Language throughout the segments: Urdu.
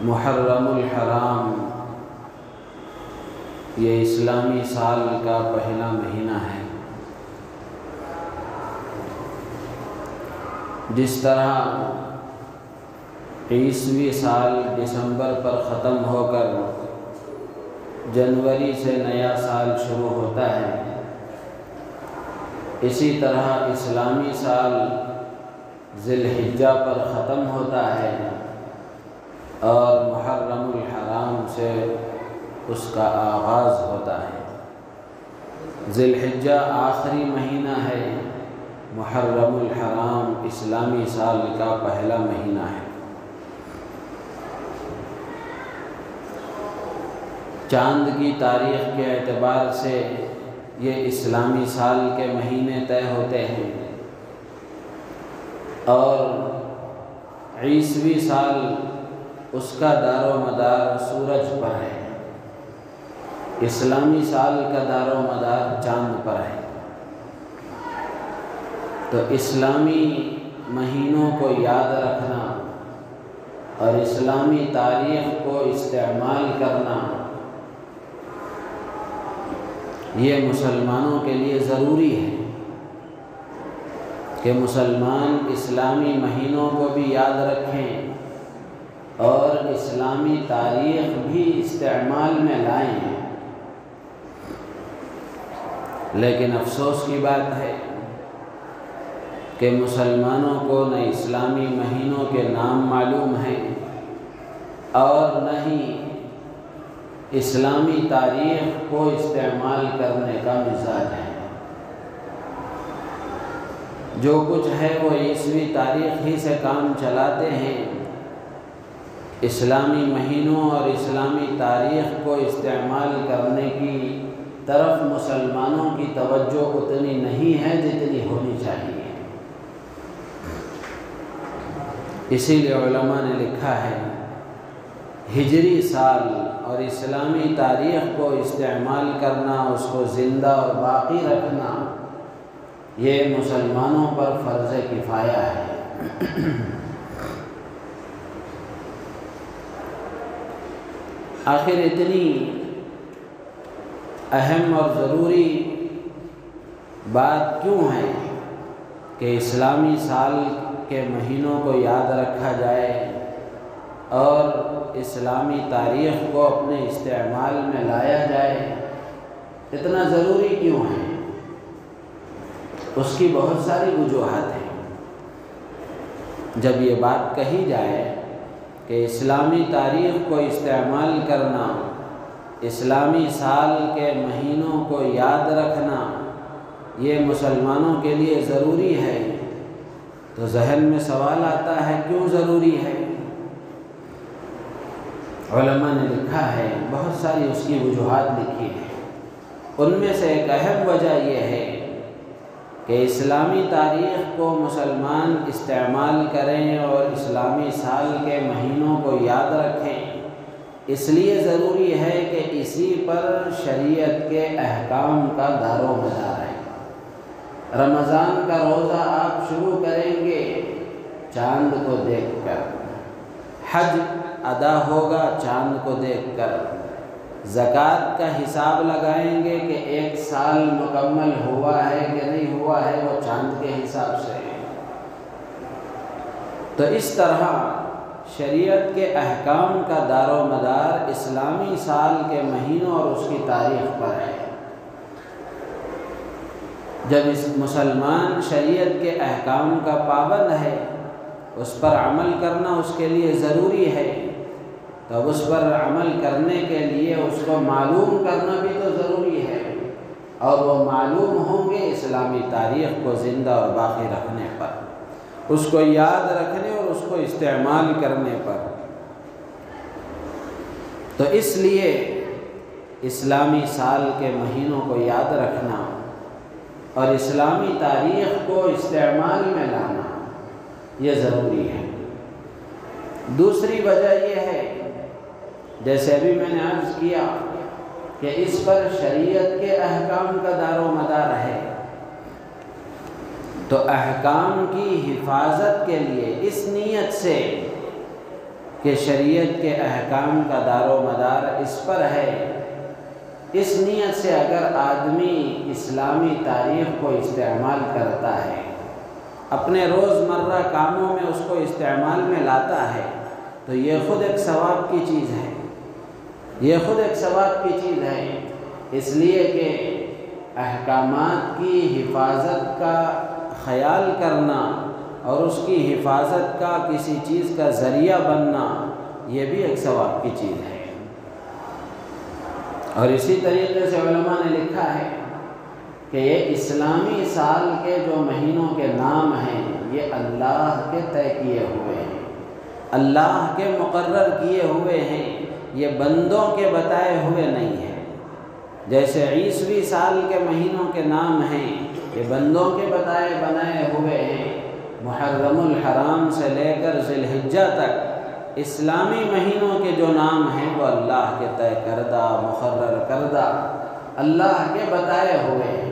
محرم الحرام یہ اسلامی سال کا پہلا مہینہ ہے۔ جس طرح عیسوی سال دسمبر پر ختم ہو کر جنوری سے نیا سال شروع ہوتا ہے، اسی طرح اسلامی سال ذی الحجہ پر ختم ہوتا ہے اور محرم الحرام سے اس کا آغاز ہوتا ہے۔ ذی الحجہ آخری مہینہ ہے، محرم الحرام اسلامی سال کا پہلا مہینہ ہے۔ چاند کی تاریخ کے اعتبار سے یہ اسلامی سال کے مہینے طے ہوتے ہیں اور عیسوی سال اس کا دار و مدار سورج پر ہے، اسلامی سال کا دار و مدار چاند پر ہے۔ تو اسلامی مہینوں کو یاد رکھنا اور اسلامی تاریخ کو استعمال کرنا یہ مسلمانوں کے لیے ضروری ہے کہ مسلمان اسلامی مہینوں کو بھی یاد رکھیں اور اسلامی تاریخ بھی استعمال میں لائیں۔ لیکن افسوس کی بات ہے کہ مسلمانوں کو نہ اسلامی مہینوں کے نام معلوم ہیں اور نہ ہی اسلامی تاریخ کو استعمال کرنے کا مزاج ہے۔ جو کچھ ہے وہ عیسوی تاریخ ہی سے کام چلاتے ہیں، اسلامی مہینوں اور اسلامی تاریخ کو استعمال کرنے کی طرف مسلمانوں کی توجہ اتنی نہیں ہے جتنی ہونی چاہیے۔ اسی لیے علماء نے لکھا ہے ہجری سال اور اسلامی تاریخ کو استعمال کرنا، اس کو زندہ اور باقی رکھنا یہ مسلمانوں پر فرض کفایہ ہے۔ آخر اتنی اہم اور ضروری بات کیوں ہے کہ اسلامی سال کے مہینوں کو یاد رکھا جائے اور اسلامی تاریخ کو اپنے استعمال میں لایا جائے؟ اتنا ضروری کیوں ہے؟ اس کی بہت ساری وجوہات ہیں۔ جب یہ بات کہی جائے کہ اسلامی تاریخ کو استعمال کرنا، اسلامی سال کے مہینوں کو یاد رکھنا یہ مسلمانوں کے لیے ضروری ہے، تو ذہن میں سوال آتا ہے کیوں ضروری ہے؟ علماء نے لکھا ہے، بہت ساری اس کی وجوہات لکھی ہیں۔ ان میں سے ایک اہم وجہ یہ ہے کہ اسلامی تاریخ کو مسلمان استعمال کریں اور اسلامی سال کے مہینوں کو یاد رکھیں، اس لیے ضروری ہے کہ اسی پر شریعت کے احکام کا دار و مدار ہے۔ رمضان کا روزہ آپ شروع کریں گے چاند کو دیکھ کر، حج ادا ہوگا چاند کو دیکھ کر، زکوٰۃ کا حساب لگائیں گے کہ ایک سال مکمل ہوا ہے کہ نہیں ہوا ہے، وہ چاند کے حساب سے ہے۔ تو اس طرح شریعت کے احکام کا دار و مدار اسلامی سال کے مہینوں اور اس کی تاریخ پر ہے۔ جب اس مسلمان شریعت کے احکام کا پابند ہے، اس پر عمل کرنا اس کے لیے ضروری ہے، تو اس پر عمل کرنے کے لیے اس کو معلوم کرنا بھی تو ضروری ہے، اور وہ معلوم ہوں گے اسلامی تاریخ کو زندہ اور باقی رکھنے پر، اس کو یاد رکھنے اور اس کو استعمال کرنے پر۔ تو اس لیے اسلامی سال کے مہینوں کو یاد رکھنا اور اسلامی تاریخ کو استعمال میں لانا یہ ضروری ہے۔ دوسری وجہ یہ ہے، جیسے ابھی میں نے عرض کیا کہ اس پر شریعت کے احکام کا دار و مدار ہے، تو احکام کی حفاظت کے لیے اس نیت سے کہ شریعت کے احکام کا دار و مدار اس پر ہے، اس نیت سے اگر آدمی اسلامی تاریخ کو استعمال کرتا ہے، اپنے روزمرہ کاموں میں اس کو استعمال میں لاتا ہے، تو یہ خود ایک ثواب کی چیز ہے، یہ خود ایک ثواب کی چیز ہے، اس لیے کہ احکامات کی حفاظت کا خیال کرنا اور اس کی حفاظت کا کسی چیز کا ذریعہ بننا، یہ بھی ایک ثواب کی چیز ہے۔ اور اسی طریقے سے علماء نے لکھا ہے کہ یہ اسلامی سال کے جو مہینوں کے نام ہیں یہ اللہ کے طے کیے ہوئے ہیں، اللہ کے مقرر کیے ہوئے ہیں، یہ بندوں کے بتائے ہوئے نہیں ہیں۔ جیسے عیسوی سال کے مہینوں کے نام ہیں یہ بندوں کے بنائے ہوئے ہیں، محرم الحرام سے لے کر ذی الحجہ تک اسلامی مہینوں کے جو نام ہیں وہ اللہ کے طے کردہ، مقرر کردہ، اللہ کے بتائے ہوئے ہیں۔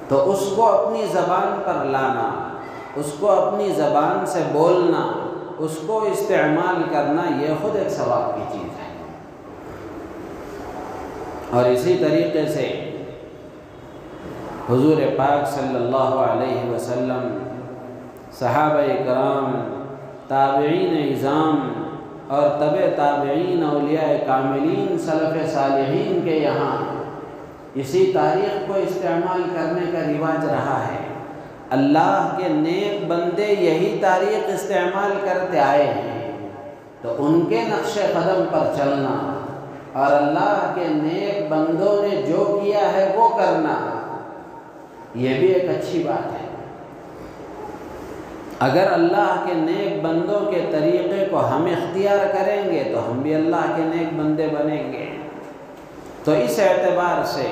تو اس کو اپنی زبان پر لانا، اس کو اپنی زبان سے بولنا، اس کو استعمال کرنا، یہ خود ایک ثواب کی چیز ہے۔ اور اسی طریقے سے حضور پاک صلی اللہ علیہ وسلم، صحابہ کرام، تابعین اعظام اور تبع تابعین، اولیاء کاملین، سلف صالحین کے یہاں اسی تاریخ کو استعمال کرنے کا رواج رہا ہے۔ اللہ کے نیک بندے یہی تاریخ استعمال کرتے آئے ہیں، تو ان کے نقش قدم پر چلنا اور اللہ کے نیک بندوں نے جو کیا ہے وہ کرنا، یہ بھی ایک اچھی بات ہے۔ اگر اللہ کے نیک بندوں کے طریقے کو ہم اختیار کریں گے تو ہم بھی اللہ کے نیک بندے بنیں گے۔ تو اس اعتبار سے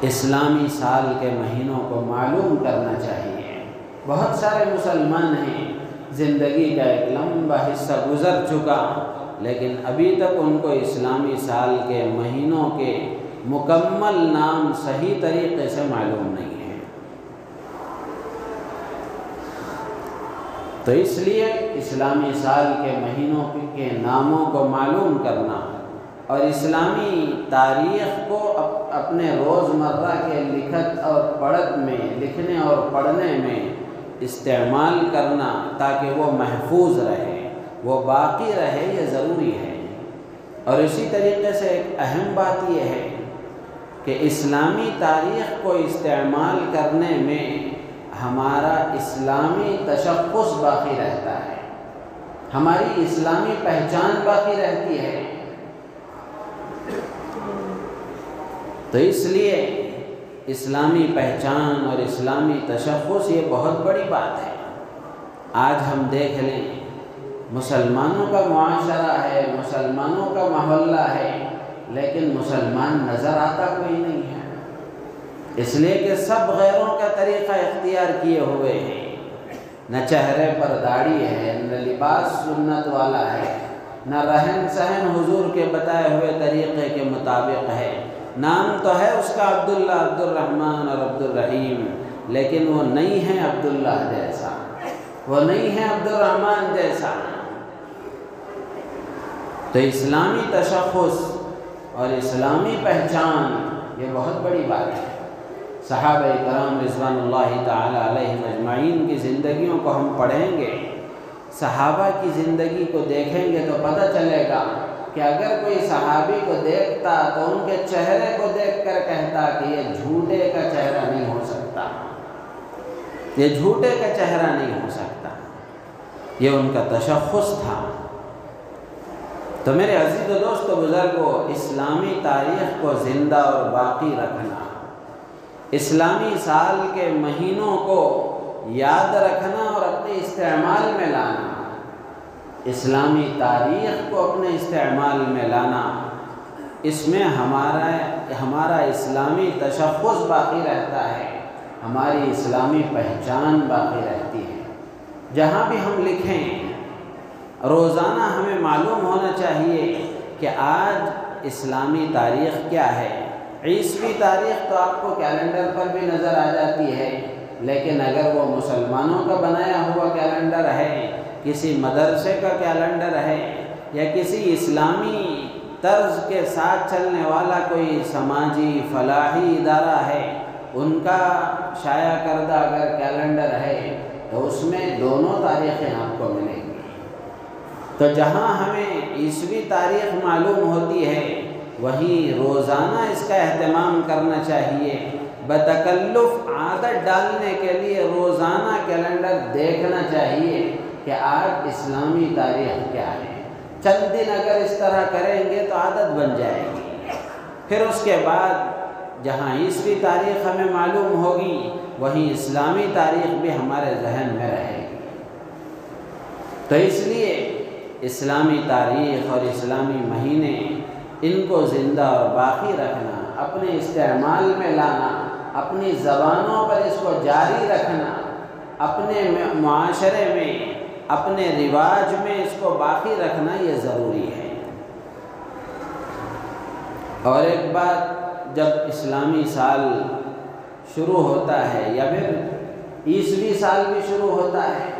اسلامی سال کے مہینوں کو معلوم کرنا چاہیے۔ بہت سارے مسلمان ہیں، زندگی کا ایک لمبا حصہ گزر چکا، لیکن ابھی تک ان کو اسلامی سال کے مہینوں کے مکمل نام صحیح طریقے سے معلوم نہیں ہے۔ تو اس لیے اسلامی سال کے مہینوں کے ناموں کو معلوم کرنا اور اسلامی تاریخ کو اپنے روزمرہ کے لکھت اور پڑھت میں، لکھنے اور پڑھنے میں استعمال کرنا تاکہ وہ محفوظ رہے، وہ باقی رہے، یہ ضروری ہے۔ اور اسی طریقے سے ایک اہم بات یہ ہے کہ اسلامی تاریخ کو استعمال کرنے میں ہمارا اسلامی تشخص باقی رہتا ہے، ہماری اسلامی پہچان باقی رہتی ہے۔ تو اس لیے اسلامی پہچان اور اسلامی تشخص یہ بہت بڑی بات ہے۔ آج ہم دیکھ لیں، مسلمانوں کا معاشرہ ہے، مسلمانوں کا محلہ ہے، لیکن مسلمان نظر آتا کوئی نہیں ہے، اس لیے کہ سب غیروں کا طریقہ اختیار کیے ہوئے ہیں۔ نہ چہرے پر داڑھی ہے، نہ لباس سنت والا ہے، نہ رہن سہن حضور کے بتائے ہوئے طریقے کے مطابق ہے۔ نام تو ہے اس کا عبداللہ، عبد الرحمن اور عبد الرحیم، لیکن وہ نہیں ہے عبداللہ جیسا، وہ نہیں ہے عبد الرحمن جیسا۔ تو اسلامی تشخص اور اسلامی پہچان یہ بہت بڑی بات ہے۔ صحابہ کرام رضوان اللہ تعالی علیہم اجمعین کی زندگیوں کو ہم پڑھیں گے، صحابہ کی زندگی کو دیکھیں گے تو پتہ چلے گا کہ اگر کوئی صحابی کو دیکھتا تو ان کے چہرے کو دیکھ کر کہتا کہ یہ جھوٹے کا چہرہ نہیں ہو سکتا، یہ جھوٹے کا چہرہ نہیں ہو سکتا، یہ ان کا تشخص تھا۔ تو میرے عزیز و دوست و بزرگوں، اسلامی تاریخ کو زندہ اور باقی رکھنا، اسلامی سال کے مہینوں کو یاد رکھنا اور اپنے استعمال میں لانا، اسلامی تاریخ کو اپنے استعمال میں لانا، اس میں ہمارا اسلامی تشخص باقی رہتا ہے، ہماری اسلامی پہچان باقی رہتی ہے۔ جہاں بھی ہم لکھیں، روزانہ ہمیں معلوم ہونا چاہیے کہ آج اسلامی تاریخ کیا ہے۔ عیسوی تاریخ تو آپ کو کیلنڈر پر بھی نظر آ جاتی ہے، لیکن اگر وہ مسلمانوں کا بنایا ہوا کیلنڈر ہے کسی مدرسے کا کیلنڈر ہے یا کسی اسلامی طرز کے ساتھ چلنے والا کوئی سماجی فلاحی ادارہ ہے، ان کا شائع کردہ اگر کیلنڈر ہے تو اس میں دونوں تاریخیں آپ کو ملیں گی۔ تو جہاں ہمیں عیسوی تاریخ معلوم ہوتی ہے وہیں روزانہ اس کا اہتمام کرنا چاہیے، بتکلف عادت ڈالنے کے لیے روزانہ کیلنڈر دیکھنا چاہیے کہ آج اسلامی تاریخ کیا ہے۔ چند دن اگر اس طرح کریں گے تو عادت بن جائے گی، پھر اس کے بعد جہاں عیسوی تاریخ ہمیں معلوم ہوگی وہیں اسلامی تاریخ بھی ہمارے ذہن میں رہے گی۔ تو اس لیے اسلامی تاریخ اور اسلامی مہینے ان کو زندہ اور باقی رکھنا، اپنے استعمال میں لانا، اپنی زبانوں پر اس کو جاری رکھنا، اپنے معاشرے میں اپنے رواج میں اس کو باقی رکھنا یہ ضروری ہے۔ اور ایک بات، جب اسلامی سال شروع ہوتا ہے یا پھر عیسوی سال بھی شروع ہوتا ہے،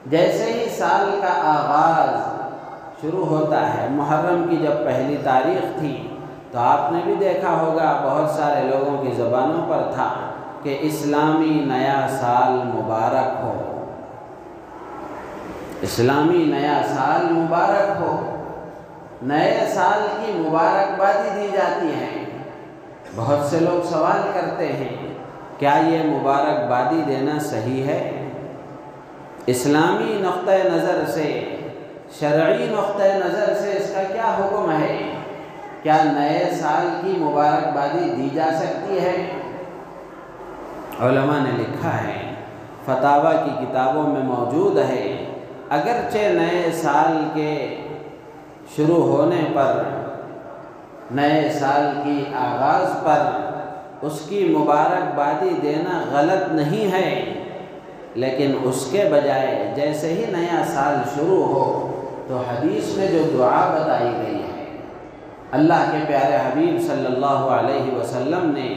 جیسے ہی سال کا آغاز شروع ہوتا ہے، محرم کی جب پہلی تاریخ تھی تو آپ نے بھی دیکھا ہوگا بہت سارے لوگوں کی زبانوں پر تھا کہ اسلامی نیا سال مبارک ہو، اسلامی نیا سال مبارک ہو۔ نئے سال کی مبارکبادی دی جاتی ہے۔ بہت سے لوگ سوال کرتے ہیں کیا یہ مبارکبادی دینا صحیح ہے؟ اسلامی نقطۂ نظر سے، شرعی نقطۂ نظر سے اس کا کیا حکم ہے؟ کیا نئے سال کی مبارکبادی دی جا سکتی ہے؟ علماء نے لکھا ہے، فتاویٰ کی کتابوں میں موجود ہے، اگرچہ نئے سال کے شروع ہونے پر، نئے سال کی آغاز پر اس کی مبارکبادی دینا غلط نہیں ہے، لیکن اس کے بجائے جیسے ہی نیا سال شروع ہو تو حدیث میں جو دعا بتائی گئی ہے، اللہ کے پیارے حبیب صلی اللہ علیہ وسلم نے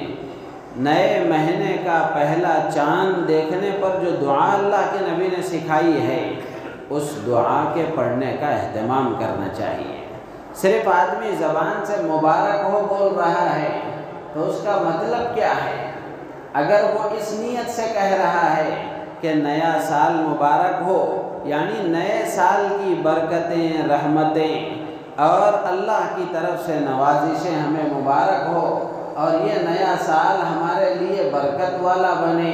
نئے مہینے کا پہلا چاند دیکھنے پر جو دعا اللہ کے نبی نے سکھائی ہے، اس دعا کے پڑھنے کا اہتمام کرنا چاہیے۔ صرف آدمی زبان سے مبارک ہو بول رہا ہے تو اس کا مطلب کیا ہے؟ اگر وہ اس نیت سے کہہ رہا ہے کہ نیا سال مبارک ہو، یعنی نئے سال کی برکتیں، رحمتیں اور اللہ کی طرف سے نوازشیں ہمیں مبارک ہو اور یہ نیا سال ہمارے لیے برکت والا بنے،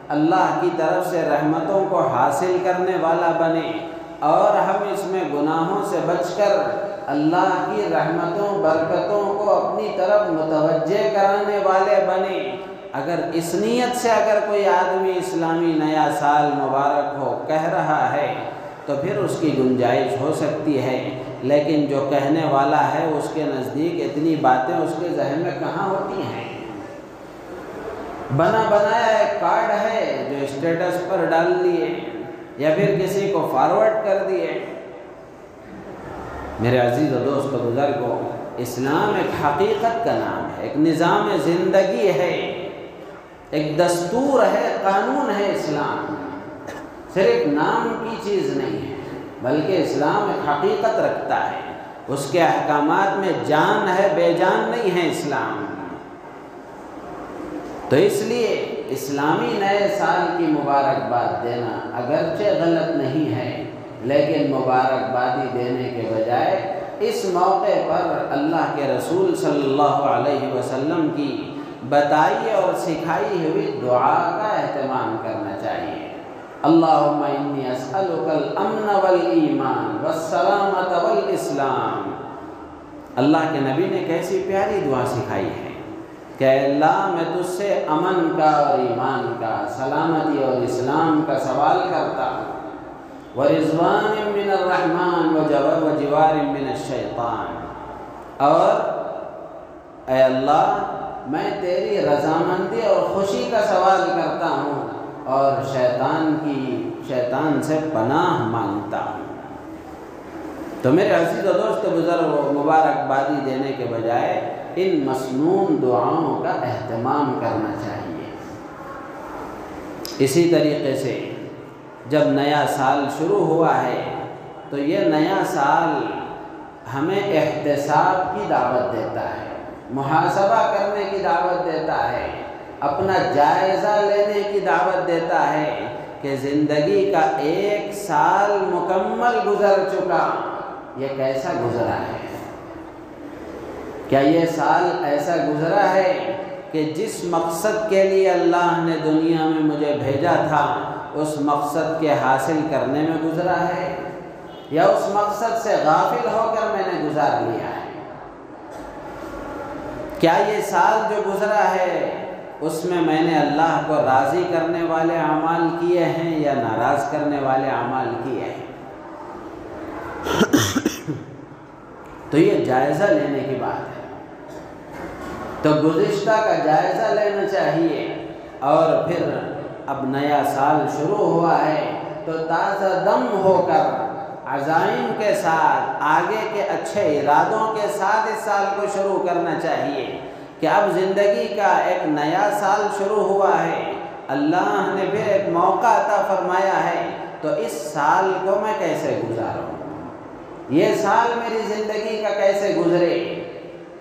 اللہ کی طرف سے رحمتوں کو حاصل کرنے والا بنے اور ہم اس میں گناہوں سے بچ کر اللہ کی رحمتوں برکتوں کو اپنی طرف متوجہ کرانے والے بنے، اگر اس نیت سے اگر کوئی آدمی اسلامی نیا سال مبارک ہو کہہ رہا ہے تو پھر اس کی گنجائش ہو سکتی ہے، لیکن جو کہنے والا ہے اس کے نزدیک اتنی باتیں اس کے ذہن میں کہاں ہوتی ہیں؟ بنا بنایا ایک کارڈ ہے جو اسٹیٹس پر ڈال دیے یا پھر کسی کو فارورڈ کر دیے۔ میرے عزیز و دوست و بزرگوں، اسلام ایک حقیقت کا نام ہے، ایک نظام زندگی ہے، ایک دستور ہے، قانون ہے۔ اسلام صرف نام کی چیز نہیں ہے بلکہ اسلام ایک حقیقت رکھتا ہے، اس کے احکامات میں جان ہے، بے جان نہیں ہے اسلام۔ تو اس لیے اسلامی نئے سال کی مبارکباد دینا اگرچہ غلط نہیں ہے، لیکن مبارکبادی دینے کے بجائے اس موقع پر اللہ کے رسول صلی اللہ علیہ وسلم کی بتائی اور سکھائی ہوئی دعا کا اہتمام کرنا چاہیے۔ اللہم انی اسألک الامن والایمان والسلامت والاسلام۔ اللہ کے نبی نے کیسی پیاری دعا سکھائی ہے کہ اللہ میں تجھ سے امن کا اور ایمان کا، سلامتی اور اسلام کا سوال کرتا ہوں، ورضوان من الرحمن وجوار من الشیطان، اور اے اللہ میں تیری رضامندی اور خوشی کا سوال کرتا ہوں اور شیطان سے پناہ مانگتا ہوں۔ تو میرے عزیز و دوست بزرگوں، مبارکبادی دینے کے بجائے ان مسنون دعاؤں کا اہتمام کرنا چاہیے۔ اسی طریقے سے جب نیا سال شروع ہوا ہے تو یہ نیا سال ہمیں احتساب کی دعوت دیتا ہے، محاسبہ کرنے کی دعوت دیتا ہے، اپنا جائزہ لینے کی دعوت دیتا ہے کہ زندگی کا ایک سال مکمل گزر چکا، یہ کیسا گزرا ہے؟ کیا یہ سال ایسا گزرا ہے کہ جس مقصد کے لیے اللہ نے دنیا میں مجھے بھیجا تھا اس مقصد کے حاصل کرنے میں گزرا ہے، یا اس مقصد سے غافل ہو کر میں نے گزار لیا ہے؟ کیا یہ سال جو گزرا ہے اس میں نے اللہ کو راضی کرنے والے اعمال کیے ہیں یا ناراض کرنے والے اعمال کیے ہیں؟ تو یہ جائزہ لینے کی بات ہے۔ تو گزشتہ کا جائزہ لینا چاہیے، اور پھر اب نیا سال شروع ہوا ہے تو تازہ دم ہو کر عزائم کے ساتھ، آگے کے اچھے ارادوں کے ساتھ اس سال کو شروع کرنا چاہیے کہ اب زندگی کا ایک نیا سال شروع ہوا ہے، اللہ نے پھر ایک موقع عطا فرمایا ہے، تو اس سال کو میں کیسے گزاروں، یہ سال میری زندگی کا کیسے گزرے؟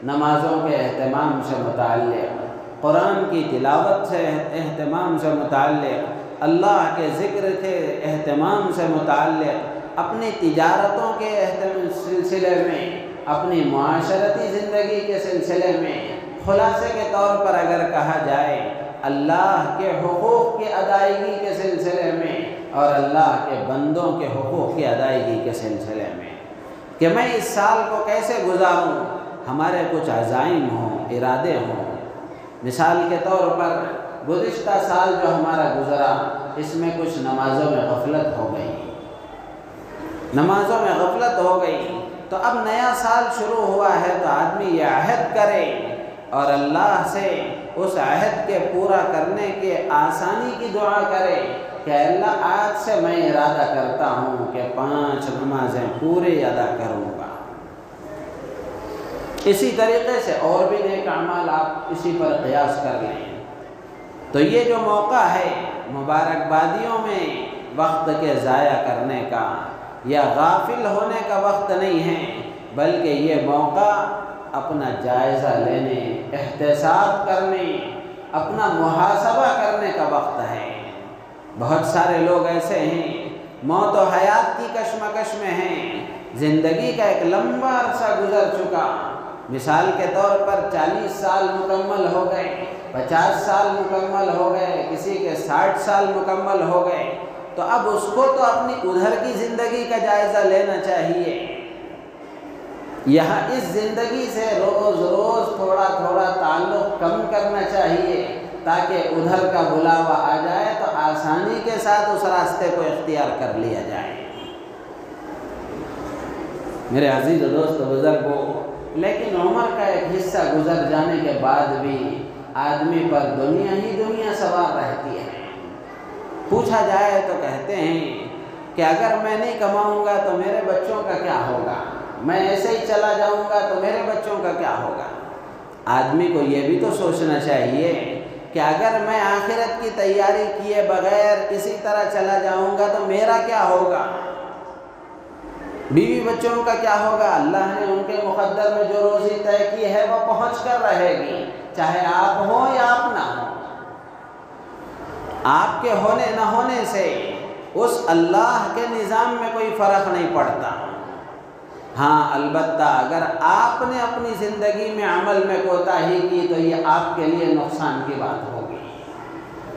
نمازوں کے اہتمام سے متعلق، قرآن کی تلاوت سے اہتمام سے متعلق، اللہ کے ذکر کے اہتمام سے متعلق، اپنی تجارتوں کے سلسلے میں، اپنی معاشرتی زندگی کے سلسلے میں، خلاصے کے طور پر اگر کہا جائے اللہ کے حقوق کی ادائیگی کے سلسلے میں اور اللہ کے بندوں کے حقوق کی ادائیگی کے سلسلے میں، کہ میں اس سال کو کیسے گزاروں، ہمارے کچھ عزائم ہوں، ارادے ہوں۔ مثال کے طور پر گزشتہ سال جو ہمارا گزرا اس میں کچھ نمازوں میں غفلت ہو گئی، نمازوں میں غفلت ہو گئی، تو اب نیا سال شروع ہوا ہے تو آدمی یہ عہد کرے اور اللہ سے اس عہد کے پورا کرنے کے آسانی کی دعا کرے کہ اللہ آج سے میں ارادہ کرتا ہوں کہ 5 نمازیں پورے ادا کروں گا۔ اسی طریقے سے اور بھی نیک اعمال آپ اسی پر قیاس کر لیں۔ تو یہ جو موقع ہے مبارکبادیوں میں وقت کے ضائع کرنے کا یا غافل ہونے کا وقت نہیں ہے، بلکہ یہ موقع اپنا جائزہ لینے، احتساب کرنے، اپنا محاسبہ کرنے کا وقت ہے۔ بہت سارے لوگ ایسے ہیں موت و حیات کی کشمکش میں ہیں، زندگی کا ایک لمبا عرصہ گزر چکا، مثال کے طور پر 40 سال مکمل ہو گئے، 50 سال مکمل ہو گئے، کسی کے 60 سال مکمل ہو گئے، تو اب اس کو تو اپنی ادھر کی زندگی کا جائزہ لینا چاہیے، یہاں اس زندگی سے روز روز تھوڑا تھوڑا تعلق کم کرنا چاہیے تاکہ ادھر کا بلاوا آ جائے تو آسانی کے ساتھ اس راستے کو اختیار کر لیا جائے۔ میرے عزیز و دوست بزرگوں، لیکن عمر کا ایک حصہ گزر جانے کے بعد بھی آدمی پر دنیا ہی دنیا سوار رہتی ہے۔ پوچھا جائے تو کہتے ہیں کہ اگر میں نہیں کماؤں گا تو میرے بچوں کا کیا ہوگا، میں ایسے ہی چلا جاؤں گا تو میرے بچوں کا کیا ہوگا۔ آدمی کو یہ بھی تو سوچنا چاہیے کہ اگر میں آخرت کی تیاری کیے بغیر کسی طرح چلا جاؤں گا تو میرا کیا ہوگا، بیوی بچوں کا کیا ہوگا۔ اللہ نے ان کے مقدر میں جو روزی طے کی ہے وہ پہنچ کر رہے گی، چاہے آپ ہوں یا آپ نہ ہوں۔ آپ کے ہونے نہ ہونے سے اس اللہ کے نظام میں کوئی فرق نہیں پڑتا۔ ہاں البتہ اگر آپ نے اپنی زندگی میں عمل میں کوتاہی کی تو یہ آپ کے لیے نقصان کی بات ہوگی۔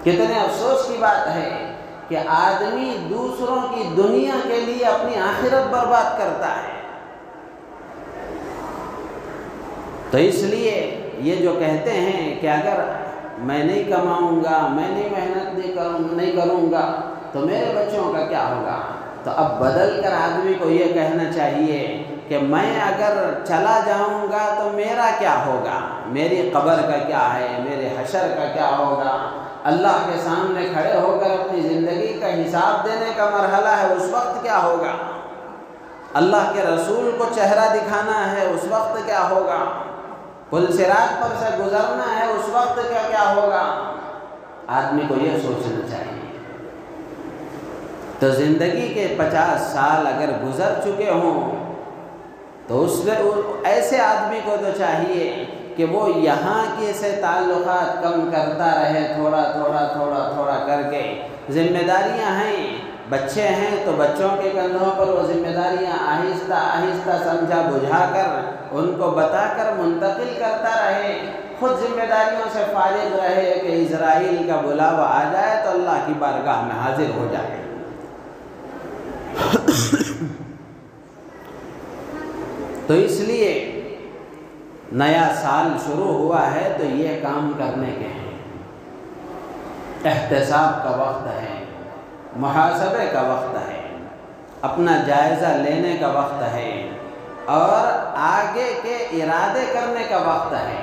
کتنے افسوس کی بات ہے کہ آدمی دوسروں کی دنیا کے لیے اپنی آخرت برباد کرتا ہے۔ تو اس لیے یہ جو کہتے ہیں کہ اگر میں نہیں کماؤں گا، میں نہیں محنت نہیں کروں گا تو میرے بچوں کا کیا ہوگا، تو اب بدل کر آدمی کو یہ کہنا چاہیے کہ میں اگر چلا جاؤں گا تو میرا کیا ہوگا، میری قبر کا کیا ہے، میرے حشر کا کیا ہوگا، اللہ کے سامنے کھڑے ہو کر اپنی زندگی کا حساب دینے کا مرحلہ ہے، اس وقت کیا ہوگا، اللہ کے رسول کو چہرہ دکھانا ہے، اس وقت کیا ہوگا، پل صراط پر سے گزرنا ہے، اس وقت کیا ہوگا۔ آدمی کو یہ سوچنا چاہیے۔ تو زندگی کے 50 سال اگر گزر چکے ہوں تو اس ایسے آدمی کو تو چاہیے کہ وہ یہاں کے سے تعلقات کم کرتا رہے، تھوڑا تھوڑا تھوڑا تھوڑا کر کے۔ ذمہ داریاں ہیں، بچے ہیں تو بچوں کے کندھوں پر وہ ذمہ داریاں آہستہ آہستہ سمجھا بجھا کر ان کو بتا کر منتقل کرتا رہے، خود ذمہ داریوں سے فارغ رہے کہ اسرائیل کا بلاوا آ جائے تو اللہ کی بارگاہ میں حاضر ہو جائے۔ تو اس لیے نیا سال شروع ہوا ہے تو یہ کام کرنے کے ہیں۔ احتساب کا وقت ہے، محاسبے کا وقت ہے، اپنا جائزہ لینے کا وقت ہے، اور آگے کے ارادے کرنے کا وقت ہے،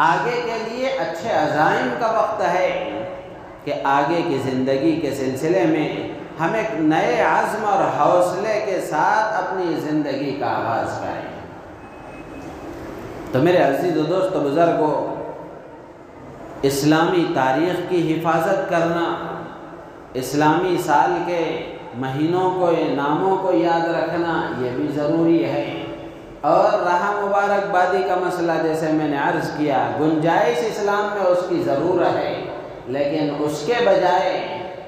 آگے کے لیے اچھے عزائم کا وقت ہے کہ آگے کی زندگی کے سلسلے میں ہم ایک نئے عزم اور حوصلے کے ساتھ اپنی زندگی کا آغاز کریں۔ تو میرے عزیز و دوست و بزرگوں، اسلامی تاریخ کی حفاظت کرنا، اسلامی سال کے مہینوں کو، ناموں کو یاد رکھنا یہ بھی ضروری ہے۔ اور رہا مبارکبادی کا مسئلہ، جیسے میں نے عرض کیا، گنجائش اسلام میں اس کی ضرور ہے، لیکن اس کے بجائے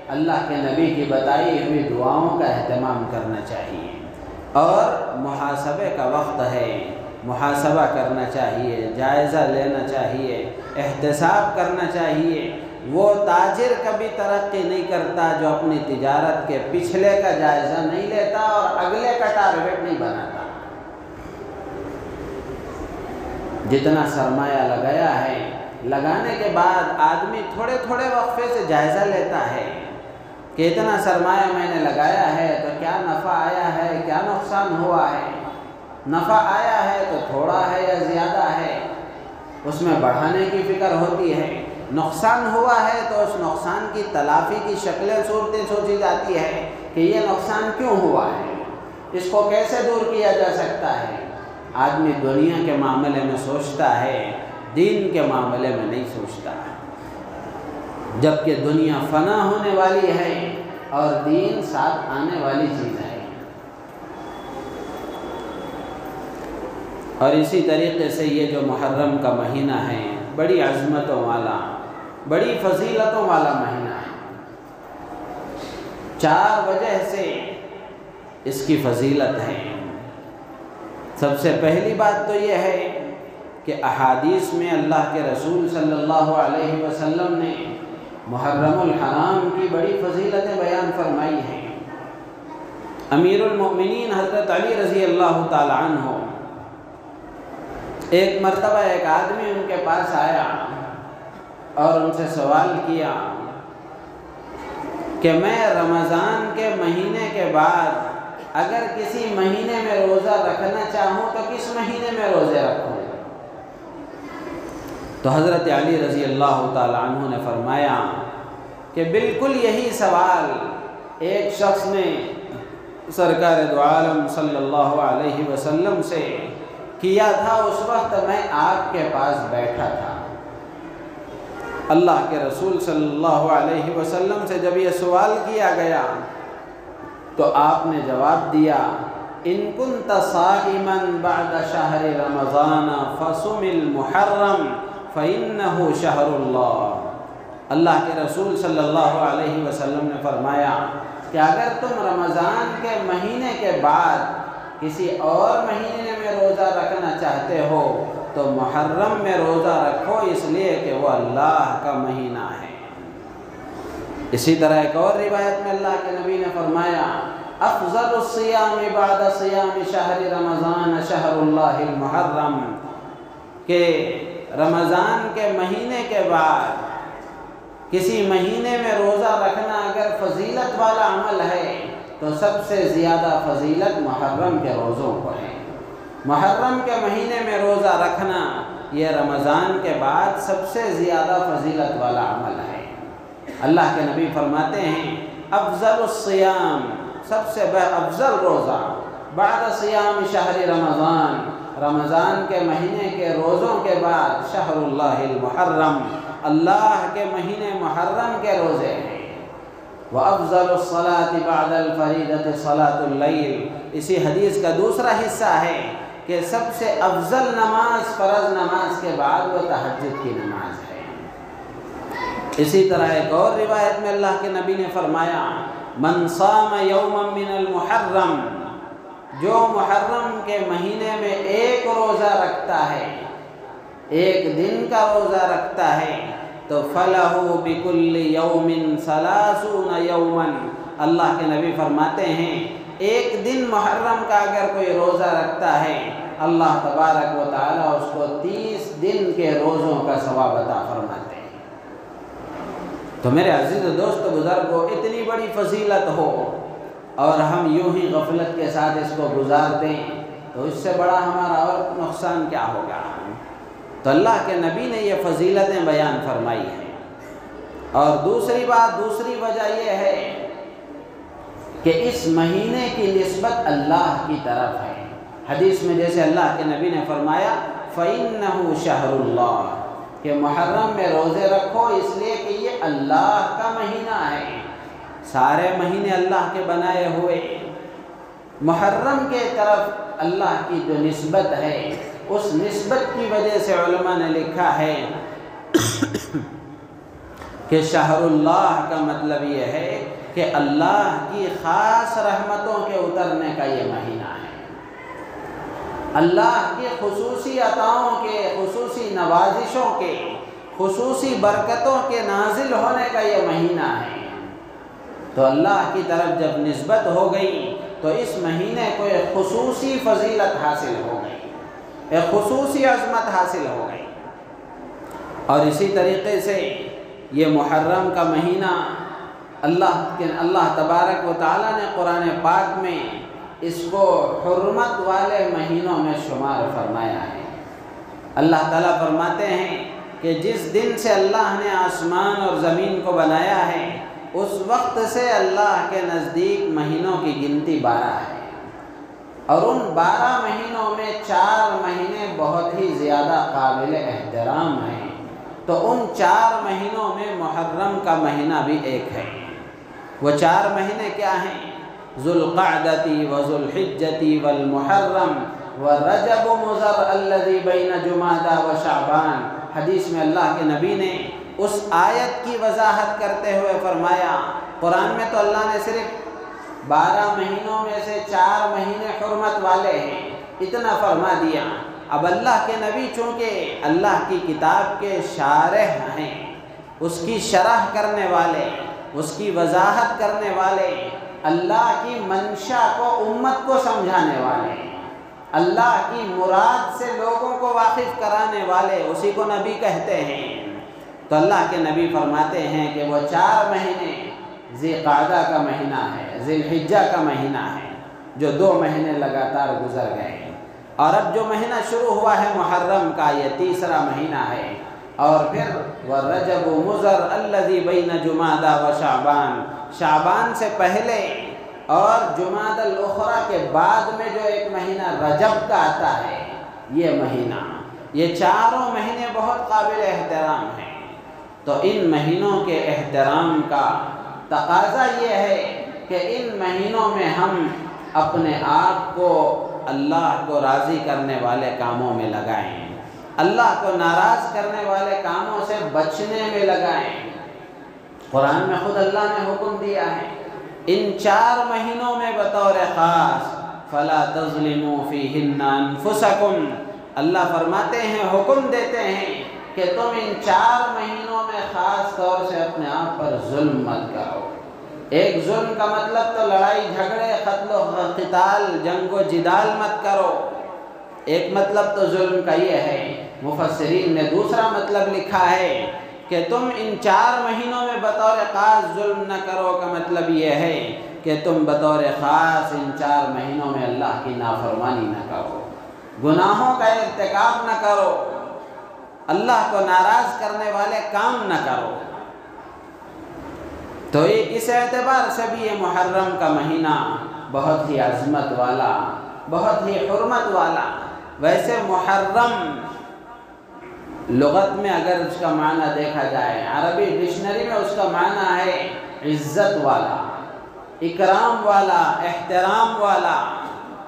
اللہ کے نبی کی بتائی ہوئی دعاؤں کا اہتمام کرنا چاہیے۔ اور محاسبے کا وقت ہے، محاسبہ کرنا چاہیے، جائزہ لینا چاہیے، احتساب کرنا چاہیے۔ وہ تاجر کبھی ترقی نہیں کرتا جو اپنی تجارت کے پچھلے کا جائزہ نہیں لیتا اور اگلے کا ٹارگیٹ نہیں بناتا۔ جتنا سرمایہ لگایا ہے، لگانے کے بعد آدمی تھوڑے تھوڑے وقفے سے جائزہ لیتا ہے کہ اتنا سرمایہ میں نے لگایا ہے تو کیا نفع آیا ہے، کیا نقصان ہوا ہے۔ نفع آیا ہے تو تھوڑا ہے یا زیادہ ہے، اس میں بڑھانے کی فکر ہوتی ہے۔ نقصان ہوا ہے تو اس نقصان کی تلافی کی شکلیں صورتیں سوچی جاتی ہے کہ یہ نقصان کیوں ہوا ہے، اس کو کیسے دور کیا جا سکتا ہے۔ آدمی دنیا کے معاملے میں سوچتا ہے، دین کے معاملے میں نہیں سوچتا ہے، جبکہ دنیا فنا ہونے والی ہے اور دین ساتھ آنے والی چیز ہے۔ اور اسی طریقے سے یہ جو محرم کا مہینہ ہے، بڑی عظمتوں والا، بڑی فضیلتوں والا مہینہ ہے۔ 4 وجہ سے اس کی فضیلت ہے۔ سب سے پہلی بات تو یہ ہے کہ احادیث میں اللہ کے رسول صلی اللہ علیہ وسلم نے محرم الحرام کی بڑی فضیلتیں بیان فرمائی ہیں۔ امیر المؤمنین حضرت علی رضی اللہ تعالی عنہ، ایک مرتبہ ایک آدمی ان کے پاس آیا اور ان سے سوال کیا کہ میں رمضان کے مہینے کے بعد اگر کسی مہینے میں روزہ رکھنا چاہوں تو کس مہینے میں روزے رکھوں؟ تو حضرت علی رضی اللہ تعالی عنہ نے فرمایا کہ بالکل یہی سوال ایک شخص نے سرکار دو عالم صلی اللہ علیہ وسلم سے کیا تھا۔ اس وقت میں آپ کے پاس بیٹھا تھا۔ اللہ کے رسول صلی اللہ علیہ وسلم سے جب یہ سوال کیا گیا تو آپ نے جواب دیا، ان کنت صائما بعد شہر رمضان فصم المحرم فإنه شہر اللہ۔ اللہ کے رسول صلی اللہ علیہ وسلم نے فرمایا کہ اگر تم رمضان کے مہینے کے بعد کسی اور مہینے میں روزہ رکھنا چاہتے ہو تو محرم میں روزہ رکھو، اس لیے کہ وہ اللہ کا مہینہ ہے۔ اسی طرح ایک اور روایت میں اللہ کے نبی نے فرمایا، افضل الصیام بعد صیام شہر رمضان شہر اللہ المحرم، کہ رمضان کے مہینے کے بعد کسی مہینے میں روزہ رکھنا اگر فضیلت والا عمل ہے تو سب سے زیادہ فضیلت محرم کے روزوں کو ہے۔ محرم کے مہینے میں روزہ رکھنا یہ رمضان کے بعد سب سے زیادہ فضیلت والا عمل ہے۔ اللہ کے نبی فرماتے ہیں، افضل الصیام، سب سے افضل روزہ، بعد صیام شہر رمضان، رمضان کے مہینے کے روزوں کے بعد شہر اللہ المحرم، اللہ کے مہینے محرم کے روزے ہیں۔ وَأَفْضَلُ الصَّلَاةِ بَعْدَ الْفَرِيضَةِ صَلَاةُ اللَّيْلِ، اسی حدیث کا دوسرا حصہ ہے کہ سب سے افضل نماز فرض نماز کے بعد وہ تہجد کی نماز ہے۔ اسی طرح ایک اور روایت میں اللہ کے نبی نے فرمایا من صام یوما من المحرم، جو محرم کے مہینے میں ایک روزہ رکھتا ہے، ایک دن کا روزہ رکھتا ہے، تو فَلَهُ بِكُلِّ يَوْمٍ 30 يَوْمًا، اللہ کے نبی فرماتے ہیں ایک دن محرم کا اگر کوئی روزہ رکھتا ہے، اللہ تبارک و تعالیٰ اس کو 30 دن کے روزوں کا ثواب عطا فرماتے ہیں۔ تو میرے عزیز دوست بزرگوں، اتنی بڑی فضیلت ہو اور ہم یوں ہی غفلت کے ساتھ اس کو گزار دیں تو اس سے بڑا ہمارا اور نقصان کیا ہوگا۔ تو اللہ کے نبی نے یہ فضیلتیں بیان فرمائی ہیں۔ اور دوسری بات، دوسری وجہ یہ ہے کہ اس مہینے کی نسبت اللہ کی طرف ہے۔ حدیث میں جیسے اللہ کے نبی نے فرمایا فَإِنَّهُ شَهْرُ اللَّهِ، کہ محرم میں روزے رکھو اس لیے کہ یہ اللہ کا مہینہ ہے۔ سارے مہینے اللہ کے بنائے ہوئے، محرم کے طرف اللہ کی جو نسبت ہے، اس نسبت کی وجہ سے علماء نے لکھا ہے کہ شہر اللہ کا مطلب یہ ہے کہ اللہ کی خاص رحمتوں کے اترنے کا یہ مہینہ ہے، اللہ کی خصوصی عطاؤں کے، خصوصی نوازشوں کے، خصوصی برکتوں کے نازل ہونے کا یہ مہینہ ہے۔ تو اللہ کی طرف جب نسبت ہو گئی تو اس مہینے کو ایک خصوصی فضیلت حاصل ہو گئی، ایک خصوصی عظمت حاصل ہو گئی۔ اور اسی طریقے سے یہ محرم کا مہینہ اللہ تبارک و تعالیٰ نے قرآن پاک میں اس کو حرمت والے مہینوں میں شمار فرمایا ہے۔ اللہ تعالیٰ فرماتے ہیں کہ جس دن سے اللہ نے آسمان اور زمین کو بنایا ہے اس وقت سے اللہ کے نزدیک مہینوں کی گنتی 12 ہے، اور ان 12 مہینوں میں 4 مہینے بہت ہی زیادہ قابل احترام ہیں۔ تو ان 4 مہینوں میں محرم کا مہینہ بھی ایک ہے۔ وہ 4 مہینے کیا ہیں؟ ذوالقعدۃ وذوالحجۃ والمحرم ورجب مضر الذی بین جمادی وشعبان۔ حدیث میں اللہ کے نبی نے اس آیت کی وضاحت کرتے ہوئے فرمایا، قرآن میں تو اللہ نے صرف 12 مہینوں میں سے 4 مہینے حرمت والے ہیں، اتنا فرما دیا۔ اب اللہ کے نبی چونکہ اللہ کی کتاب کے شارح ہیں، اس کی شرح کرنے والے، اس کی وضاحت کرنے والے، اللہ کی منشا کو امت کو سمجھانے والے، اللہ کی مراد سے لوگوں کو واقف کرانے والے، اسی کو نبی کہتے ہیں۔ تو اللہ کے نبی فرماتے ہیں کہ وہ 4 مہینے ذی قعدہ کا مہینہ ہے، ذی الحجہ کا مہینہ ہے، جو 2 مہینے لگاتار گزر گئے، اور اب جو مہینہ شروع ہوا ہے محرم کا، یہ 3را مہینہ ہے، اور پھر وَالرَّجَبُ مُضَرْ الَّذِي بَيْنَ جُمَادَى وَشَعْبَانَ، شعبان سے پہلے اور جمادی الاخری کے بعد میں جو ایک مہینہ رجب کا آتا ہے، یہ مہینہ، یہ 4 مہینے بہت قابل احترام ہیں۔ تو ان مہینوں کے احترام کا تقاضا یہ ہے کہ ان مہینوں میں ہم اپنے آپ کو اللہ کو راضی کرنے والے کاموں میں لگائیں، اللہ کو ناراض کرنے والے کاموں سے بچنے میں لگائیں۔ قرآن میں خود اللہ نے حکم دیا ہے ان 4 مہینوں میں بطور خاص فَلَا تَظْلِمُوا فِيهِنَّ أَنفُسَكُمْ، اللہ فرماتے ہیں، حکم دیتے ہیں کہ تم ان 4 مہینوں میں خاص طور سے اپنے آپ پر ظلم مت کرو۔ ایک ظلم کا مطلب تو لڑائی جھگڑے، قتل و قتال، جنگ و جدال مت کرو، ایک مطلب تو ظلم کا یہ ہے۔ مفسرین نے دوسرا مطلب لکھا ہے کہ تم ان 4 مہینوں میں بطور خاص ظلم نہ کرو کا مطلب یہ ہے کہ تم بطور خاص ان 4 مہینوں میں اللہ کی نافرمانی نہ کرو، گناہوں کا ارتکاب نہ کرو، اللہ کو ناراض کرنے والے کام نہ کرو۔ تو اس اعتبار سے بھی یہ محرم کا مہینہ بہت ہی عظمت والا، بہت ہی حرمت والا۔ ویسے محرم لغت میں اگر اس کا معنی دیکھا جائے، عربی ڈکشنری میں اس کا معنی ہے عزت والا، اکرام والا، احترام والا،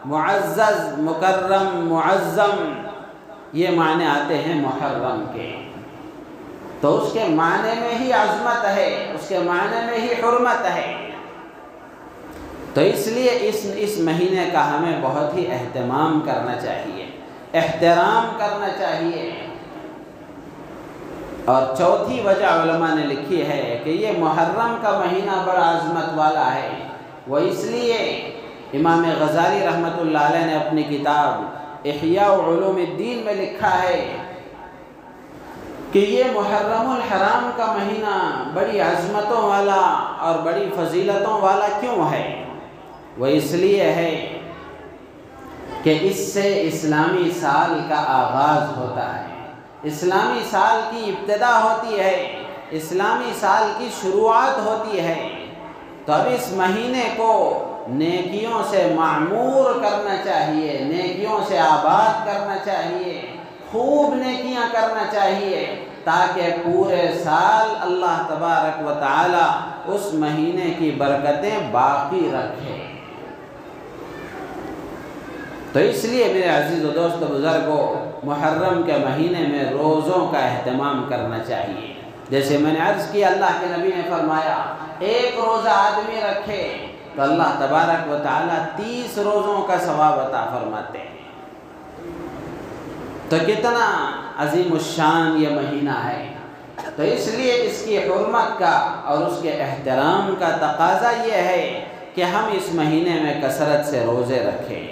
معزز، مکرم، معظم، یہ معنی آتے ہیں محرم کے۔ تو اس کے معنی میں ہی عظمت ہے، اس کے معنی میں ہی حرمت ہے۔ تو اس لیے اس مہینے کا ہمیں بہت ہی اہتمام کرنا چاہیے، احترام کرنا چاہیے۔ اور چوتھی وجہ علماء نے لکھی ہے کہ یہ محرم کا مہینہ بڑا عظمت والا ہے، وہ اس لیے امام غزالی رحمۃ اللہ علیہ نے اپنی کتاب احیاء علوم الدین میں لکھا ہے کہ یہ محرم الحرام کا مہینہ بڑی عظمتوں والا اور بڑی فضیلتوں والا کیوں ہے؟ وہ اس لیے ہے کہ اس سے اسلامی سال کا آغاز ہوتا ہے، اسلامی سال کی ابتدا ہوتی ہے، اسلامی سال کی شروعات ہوتی ہے۔ تو اب اس مہینے کو نیکیوں سے معمور کرنا چاہیے، نیکیوں سے آباد کرنا چاہیے، خوب نیکیاں کرنا چاہیے، تاکہ پورے سال اللہ تبارک و تعالی اس مہینے کی برکتیں باقی رکھے۔ تو اس لیے میرے عزیز و دوست بزرگوں، محرم کے مہینے میں روزوں کا اہتمام کرنا چاہیے۔ جیسے میں نے عرض کیا، اللہ کے نبی نے فرمایا ایک روزہ آدمی رکھے تو اللہ تبارک و تعالیٰ 30 روزوں کا ثواب عطا فرماتے ہیں۔ تو کتنا عظیم الشان یہ مہینہ ہے۔ تو اس لیے اس کی حرمت کا اور اس کے احترام کا تقاضا یہ ہے کہ ہم اس مہینے میں کثرت سے روزے رکھیں،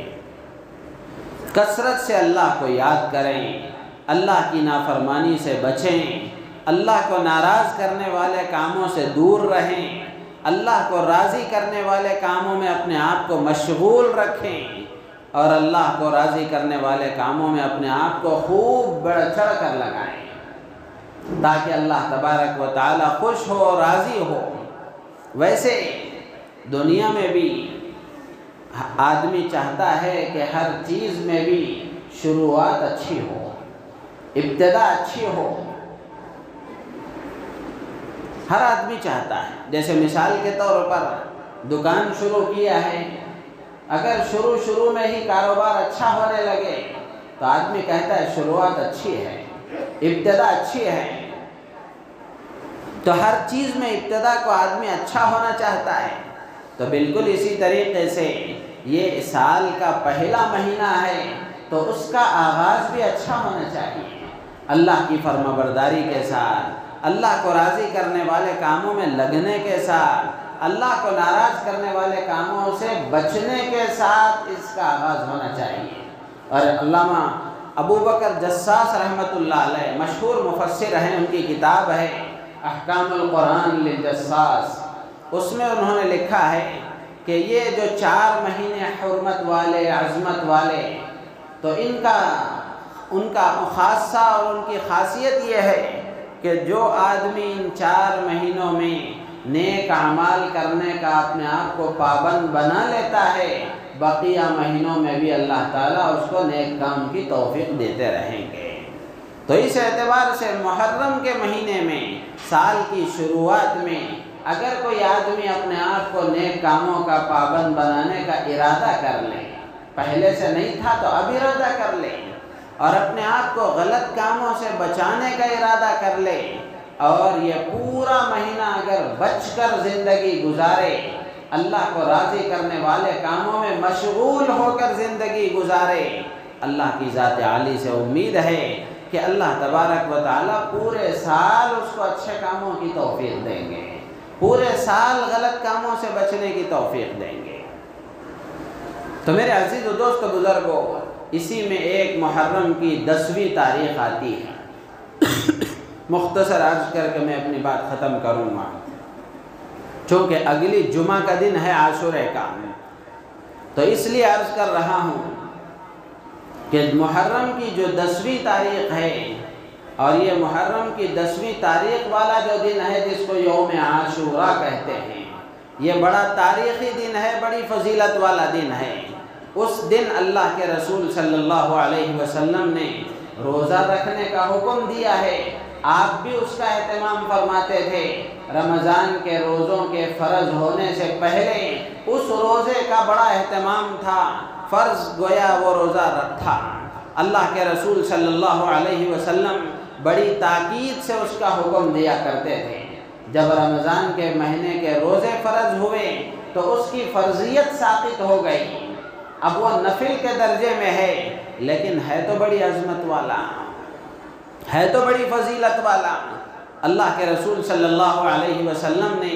کثرت سے اللہ کو یاد کریں، اللہ کی نافرمانی سے بچیں، اللہ کو ناراض کرنے والے کاموں سے دور رہیں، اللہ کو راضی کرنے والے کاموں میں اپنے آپ کو مشغول رکھیں، اور اللہ کو راضی کرنے والے کاموں میں اپنے آپ کو خوب بڑھ چڑھ کر لگائیں، تاکہ اللہ تبارک و تعالیٰ خوش ہو، راضی ہو۔ ویسے دنیا میں بھی آدمی چاہتا ہے کہ ہر چیز میں بھی شروعات اچھی ہو، ابتدا اچھی ہو، ہر آدمی چاہتا ہے۔ جیسے مثال کے طور پر دکان شروع کیا ہے، اگر شروع میں ہی کاروبار اچھا ہونے لگے تو آدمی کہتا ہے شروعات اچھی ہے، ابتدا اچھی ہے۔ تو ہر چیز میں ابتدا کو آدمی اچھا ہونا چاہتا ہے۔ تو بالکل اسی طریقے سے یہ سال کا پہلا مہینہ ہے تو اس کا آغاز بھی اچھا ہونا چاہیے، اللہ کی فرما برداری کے ساتھ، اللہ کو راضی کرنے والے کاموں میں لگنے کے ساتھ، اللہ کو ناراض کرنے والے کاموں سے بچنے کے ساتھ اس کا آغاز ہونا چاہیے۔ اور علامہ ابو بکر جساس رحمۃ اللہ علیہ مشہور مفسر ہیں، ان کی کتاب ہے احکام القرآن للجساس، اس میں انہوں نے لکھا ہے کہ یہ جو 4 مہینے حرمت والے، عظمت والے، تو ان کا خاصہ اور ان کی خاصیت یہ ہے کہ جو آدمی ان 4 مہینوں میں نیک اعمال کرنے کا اپنے آپ کو پابند بنا لیتا ہے، بقیہ مہینوں میں بھی اللہ تعالیٰ اس کو نیک کام کی توفیق دیتے رہیں گے۔ تو اس اعتبار سے محرم کے مہینے میں، سال کی شروعات میں، اگر کوئی آدمی اپنے آپ کو نیک کاموں کا پابند بنانے کا ارادہ کر لے، پہلے سے نہیں تھا تو اب ارادہ کر لے، اور اپنے آپ کو غلط کاموں سے بچانے کا ارادہ کر لے، اور یہ پورا مہینہ اگر بچ کر زندگی گزارے، اللہ کو راضی کرنے والے کاموں میں مشغول ہو کر زندگی گزارے، اللہ کی ذات عالی سے امید ہے کہ اللہ تبارک و تعالیٰ پورے سال اس کو اچھے کاموں کی توفیق دیں گے، پورے سال غلط کاموں سے بچنے کی توفیق دیں گے۔ تو میرے عزیز و دوست بزرگوں، اسی میں ایک محرم کی 10ویں تاریخ آتی ہے۔ مختصر عرض کر کے میں اپنی بات ختم کروں گا، چونکہ اگلی جمعہ کا دن ہے عاشورے کا، تو اس لیے عرض کر رہا ہوں کہ محرم کی جو 10ویں تاریخ ہے، اور یہ محرم کی 10ویں تاریخ والا جو دن ہے جس کو یوم عاشورہ کہتے ہیں، یہ بڑا تاریخی دن ہے، بڑی فضیلت والا دن ہے۔ اس دن اللہ کے رسول صلی اللہ علیہ وسلم نے روزہ رکھنے کا حکم دیا ہے، آپ بھی اس کا اہتمام فرماتے تھے۔ رمضان کے روزوں کے فرض ہونے سے پہلے اس روزے کا بڑا اہتمام تھا، فرض گویا وہ روزہ رکھا۔ اللہ کے رسول صلی اللہ علیہ وسلم بڑی تاکید سے اس کا حکم دیا کرتے تھے۔ جب رمضان کے مہینے کے روزے فرض ہوئے تو اس کی فرضیت ثابت ہو گئی۔ اب وہ نفل کے درجے میں ہے، لیکن ہے تو بڑی عظمت والا، ہے تو بڑی فضیلت والا۔ اللہ کے رسول صلی اللہ علیہ وسلم نے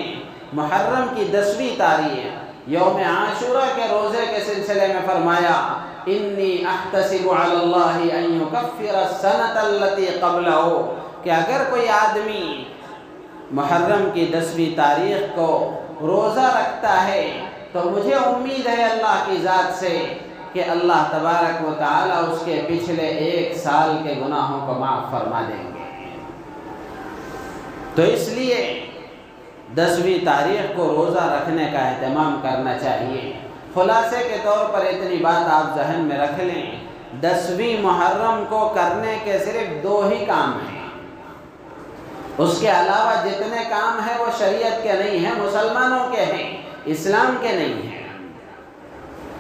محرم کی 10ویں تاریخ یوم عاشورہ کے روزے کے سلسلے میں فرمایا، انی احتسب علی اللہ ان یکفر السنۃ التی قبلہ، کہ اگر کوئی آدمی محرم کی 10ویں تاریخ کو روزہ رکھتا ہے تو مجھے امید ہے اللہ کی ذات سے کہ اللہ تبارک و تعالی اس کے پچھلے 1 سال کے گناہوں کو معاف فرما دیں گے۔ تو اس لیے 10ویں تاریخ کو روزہ رکھنے کا اہتمام کرنا چاہیے۔ خلاصے کے طور پر اتنی بات آپ ذہن میں رکھ لیں، 10ویں محرم کو کرنے کے صرف 2 ہی کام ہیں، اس کے علاوہ جتنے کام ہیں وہ شریعت کے نہیں ہیں، مسلمانوں کے ہیں، اسلام کے نہیں ہیں۔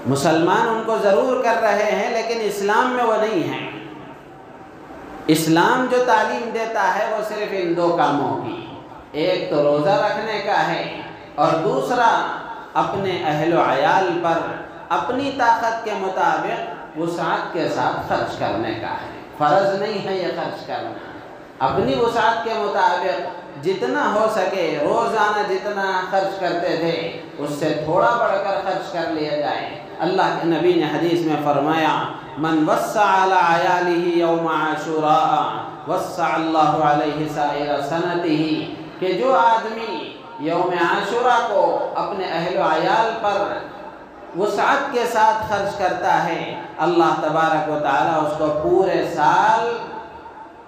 مسلمان ان کو ضرور کر رہے ہیں لیکن اسلام میں وہ نہیں ہیں۔ اسلام جو تعلیم دیتا ہے وہ صرف ان 2 کاموں کی، ایک تو روزہ رکھنے کا ہے اور دوسرا اپنے اہل و عیال پر اپنی طاقت کے مطابق وسعت کے ساتھ خرچ کرنے کا ہے۔ فرض نہیں ہے یہ خرچ کرنا، اپنی وسعت کے مطابق جتنا ہو سکے، روزانہ جتنا خرچ کرتے تھے اس سے تھوڑا بڑھ کر خرچ کر لیا جائے۔ اللہ کے نبی نے حدیث میں فرمایا، من وسع علی عیالہ یوم عاشوراء وسع اللہ علیہ سائر سنتہ، کہ جو آدمی یوم عاشوراء کو اپنے اہل و عیال پر وسعت کے ساتھ خرچ کرتا ہے، اللہ تبارک و تعالی اس کو پورے سال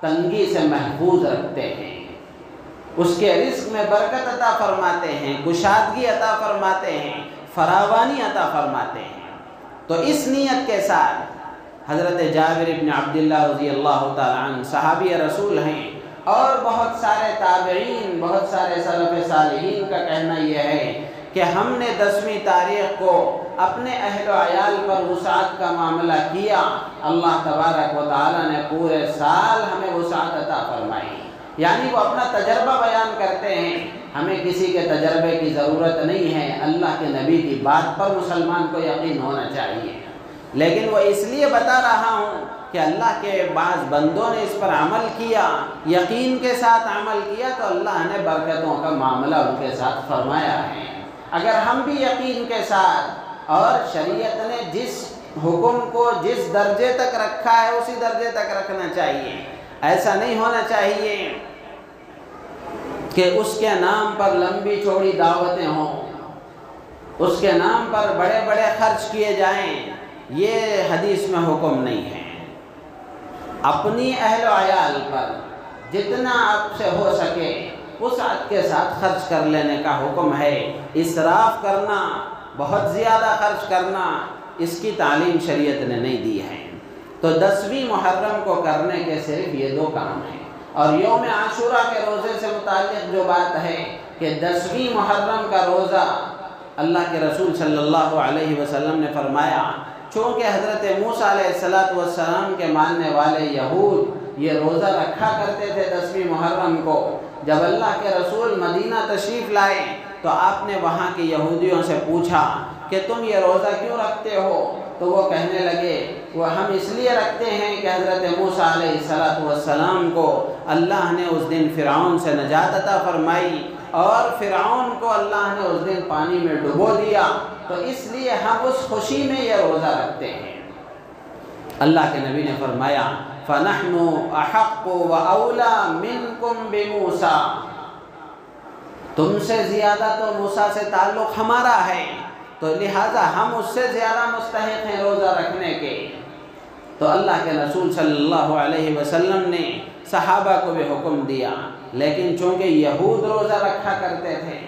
تنگی سے محفوظ رکھتے ہیں، اس کے رزق میں برکت عطا فرماتے ہیں، کشادگی عطا فرماتے ہیں، فراوانی عطا فرماتے ہیں۔ تو اس نیت کے ساتھ حضرت جابر بن عبداللہ رضی اللہ تعالیٰ عنہ صحابی رسول ہیں، اور بہت سارے تابعین، بہت سارے سلف صالحین کا کہنا یہ ہے کہ ہم نے 10ویں تاریخ کو اپنے اہل و عیال پر وسعت کا معاملہ کیا، اللہ تبارک و تعالیٰ نے پورے سال ہمیں وسعت عطا فرمائی۔ یعنی وہ اپنا تجربہ بیان کرتے ہیں، ہمیں کسی کے تجربے کی ضرورت نہیں ہے، اللہ کے نبی کی بات پر مسلمان کو یقین ہونا چاہیے۔ لیکن وہ اس لیے بتا رہا ہوں کہ اللہ کے بعض بندوں نے اس پر عمل کیا، یقین کے ساتھ عمل کیا، تو اللہ نے برکتوں کا معاملہ ان کے ساتھ فرمایا ہے۔ اگر ہم بھی یقین کے ساتھ، اور شریعت نے جس حکم کو جس درجے تک رکھا ہے اسی درجے تک رکھنا چاہیے، ایسا نہیں ہونا چاہیے کہ اس کے نام پر لمبی چوڑی دعوتیں ہوں، اس کے نام پر بڑے بڑے خرچ کیے جائیں، یہ حدیث میں حکم نہیں ہے۔ اپنی اہل و عیال پر جتنا آپ سے ہو سکے وسعت کے ساتھ خرچ کر لینے کا حکم ہے۔ اسراف کرنا، بہت زیادہ خرچ کرنا، اس کی تعلیم شریعت نے نہیں دی ہے۔ تو 10ویں محرم کو کرنے کے صرف یہ 2 کام ہیں۔ اور یوم عاشوراء کے روزے سے متعلق جو بات ہے کہ 10ویں محرم کا روزہ اللہ کے رسول صلی اللہ علیہ وسلم نے فرمایا، چونکہ حضرت موسیٰ علیہ السلام کے ماننے والے یہود یہ روزہ رکھا کرتے تھے 10ویں محرم کو، جب اللہ کے رسول مدینہ تشریف لائے تو آپ نے وہاں کے یہودیوں سے پوچھا کہ تم یہ روزہ کیوں رکھتے ہو؟ تو وہ کہنے لگے وہ ہم اس لیے رکھتے ہیں کہ حضرت موسیٰ علیہ السلام کو اللہ نے اس دن فرعون سے نجات عطا فرمائی، اور فرعون کو اللہ نے اس دن پانی میں ڈبو دیا، تو اس لیے ہم اس خوشی میں یہ روزہ رکھتے ہیں۔ اللہ کے نبی نے فرمایا، فَنَحْنُ أَحَقُّ وَأَوْلَى مِنْكُمْ بِمُوسَىٰ، تم سے زیادہ تو موسیٰ سے تعلق ہمارا ہے، تو لہٰذا ہم اس سے زیادہ مستحق ہیں روزہ رکھنے کے۔ تو اللہ کے رسول صلی اللہ علیہ وسلم نے صحابہ کو بھی حکم دیا، لیکن چونکہ یہود روزہ رکھا کرتے تھے،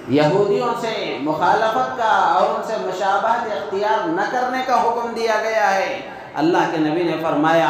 یہودیوں سے مخالفت کا اور ان سے مشابہت اختیار نہ کرنے کا حکم دیا گیا ہے۔ اللہ کے نبی نے فرمایا،